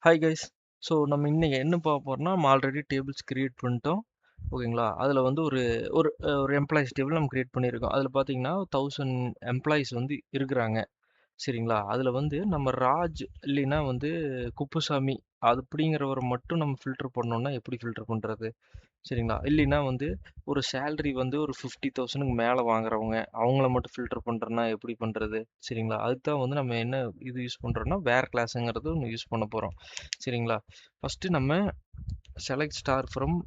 Hi guys. So நம்ம இன்னைக்கு என்ன பார்க்க போறோம்னா, நம்ம ஆல்ரெடி டேபிள்ஸ் கிரியேட் பண்ணிட்டோம். ஓகேங்களா? அதில் வந்து ஒரு ஒரு ஒரு எம்ப்ளாயீஸ் டேபிள் நம்ம கிரியேட் பண்ணியிருக்கோம். அதில் பார்த்தீங்கன்னா 1000 எம்ப்ளாயீஸ் வந்து இருக்கிறாங்க. சரிங்களா? அதில் வந்து நம்ம ராஜ் இல்லைன்னா வந்து குப்புசாமி அது அப்படிங்கிறவரை மட்டும் நம்ம ஃபில்டர் பண்ணோம்னா எப்படி ஃபில்டர் பண்ணுறது? சரிங்களா? இல்லைன்னா வந்து ஒரு சேலரி வந்து ஒரு 50,000க்கு மேலே வாங்குறவங்க அவங்கள மட்டும் ஃபில்டர் பண்ணுறோன்னா எப்படி பண்ணுறது? சரிங்களா? அதுக்கு தான் வந்து நம்ம என்ன இது யூஸ் பண்ணுறோன்னா வேர் கிளாஸுங்கிறது ஒன்று யூஸ் பண்ண போகிறோம். சரிங்களா? ஃபஸ்ட்டு நம்ம செலக்ட் ஸ்டார் ஃப்ரம்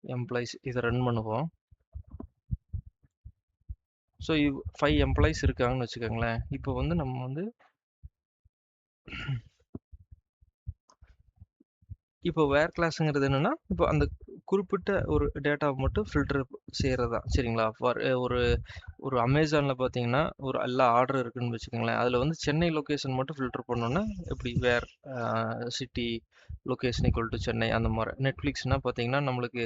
எம்ப்ளாயிஸ் இதை ரன் பண்ணுவோம். ஸோ 5 எம்ப்ளாயிஸ் இருக்காங்கன்னு வச்சுக்கோங்களேன். இப்போ வந்து நம்ம வந்து இப்போ வேர் கிளாஸுங்கிறது என்னன்னா, இப்போ அந்த குறிப்பிட்ட ஒரு டேட்டாவை மட்டும் ஃபில்டர் செய்கிறது தான். சரிங்களா? ஃபார் ஒரு ஒரு அமேசானில் பார்த்தீங்கன்னா ஒரு எல்லா ஆர்டர் இருக்குன்னு வச்சுக்கோங்களேன். அதில் வந்து சென்னை லொக்கேஷன் மட்டும் ஃபில்டர் பண்ணோன்னா எப்படி where city location equal to Chennai அந்த மாதிரி. நெட்ஃப்ளிக்ஸ்னால் பார்த்தீங்கன்னா நம்மளுக்கு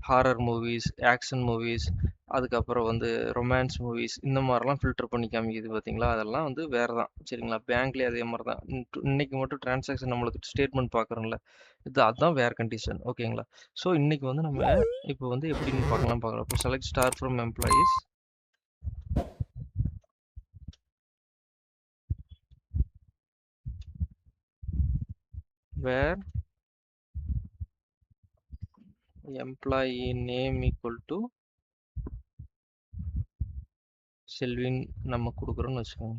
ஹாரர் மூவிஸ், ஆக்ஷன் மூவிஸ், அதுக்கப்புறம் வந்து ரொமான்ஸ் மூவிஸ் இந்த மாதிரிலாம் ஃபில்டர் பண்ணி காமிக்குது பார்த்தீங்களா? அதெல்லாம் வந்து வேறு தான். சரிங்களா? பேங்க்லேயே அதே மாதிரி தான். இன்னைக்கு மட்டும் டிரான்சாக்ஷன் நம்மளுக்கு ஸ்டேட்மெண்ட் பார்க்குறோம்ல, அதுதான் வேர் கண்டிஷன். ஓகேங்களா? ஸோ இன்னைக்கு வந்து நம்ம இப்போ வந்து எப்படின்னு பார்க்கலாம். இப்போ select star from employees. Where employee name equal to Selvin நம்ம கொடுக்குறோம்னு வச்சுக்கோங்க.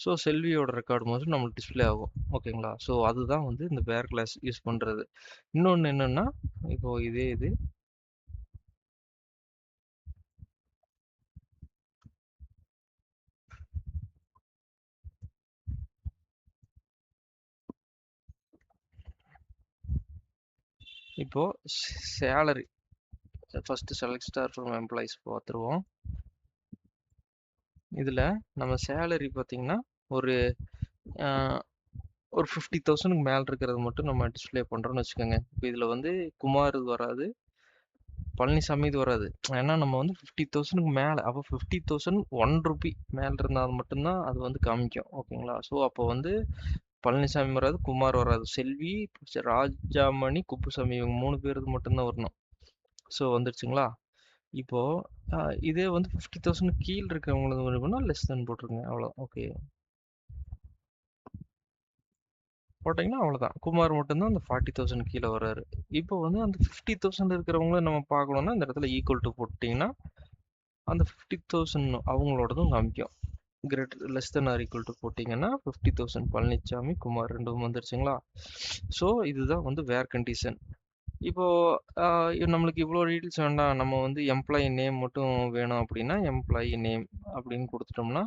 ஸோ செல்வியோட ரெக்கார்டு மட்டும் நம்மளுக்கு டிஸ்பிளே ஆகும். ஓகேங்களா? ஸோ அதுதான் வந்து இந்த வேர் கிளாஸ் யூஸ் பண்ணுறது. இன்னொன்று என்னென்னா, இப்போ இது இப்போ salary first select star from employees பார்த்துருவோம். இதில் நம்ம சேலரி பார்த்தீங்கன்னா ஒரு ஒரு 50,000க்கு மேலே இருக்கிறது மட்டும் நம்ம டிஸ்பிளே பண்ணுறோம்னு வச்சுக்கோங்க. இப்போ இதில் வந்து குமார் இது வராது, பழனிசாமி இது வராது. ஏன்னா நம்ம வந்து 50,000க்கு மேலே, அப்போ 50,000 ₹1 மேலே இருந்தால் மட்டும்தான் அது வந்து காமிக்கும். ஓகேங்களா? ஸோ அப்போ வந்து பழனிசாமி வராது, குமார் வராது, செல்வி, ராஜாமணி, குப்புசாமி இவங்க 3 பேருக்கு மட்டும்தான் வரணும். ஸோ வந்துருச்சுங்களா? இப்போ இதே வந்து 50,000 கீழே இருக்கிறவங்களுக்கு லெஸ் தென் போட்டுருங்க. அவ்வளோ. ஓகே போட்டிங்கன்னா அவ்வளோதான். குமார் மட்டும்தான் அந்த 40,000 கீழே வராரு. இப்போ வந்து அந்த 50,000 இருக்கிறவங்கள நம்ம பார்க்கணும்னா இந்த இடத்துல ஈக்குவல் டு போட்டிங்கன்னா அந்த 50,000 அவங்களோடதும் காமிக்கும். Less than or equal to போட்டிங்கன்னா 50,000 பழனிசாமி, குமார் ரெண்டும் வந்துருச்சுங்களா? ஸோ இதுதான் வந்து வேர் கண்டிஷன். இப்போ நம்மளுக்கு இவ்வளோ டீட்டெயில்ஸ் வேண்டாம், நம்ம வந்து எம்ப்ளாயி நேம் மட்டும் வேணும் அப்படின்னா எம்ப்ளாயி நேம் அப்படின்னு கொடுத்துட்டோம்னா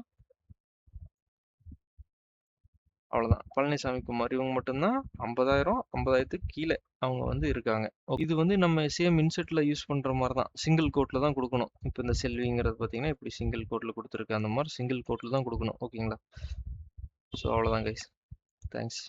அவ்வளோதான். பழனிசாமி, குமார் இவங்க மட்டும்தான் 50,000 50,000த்துக்கு கீழே அவங்க வந்து இருக்காங்க. இது வந்து நம்ம சேம் இன்செர்ட்ல யூஸ் பண்ற மாதிரி தான். சிங்கிள் கோட்ல தான் கொடுக்கணும். இப்போ இந்த செல்விங்கிறது பார்த்தீங்கன்னா இப்படி சிங்கிள் கோட்ல கொடுத்துருக்கு. அந்த மாதிரி சிங்கிள் கோட்ல தான் கொடுக்கணும். ஓகேங்களா? ஸோ அவ்வளோதான் கைஸ். தேங்க்ஸ்.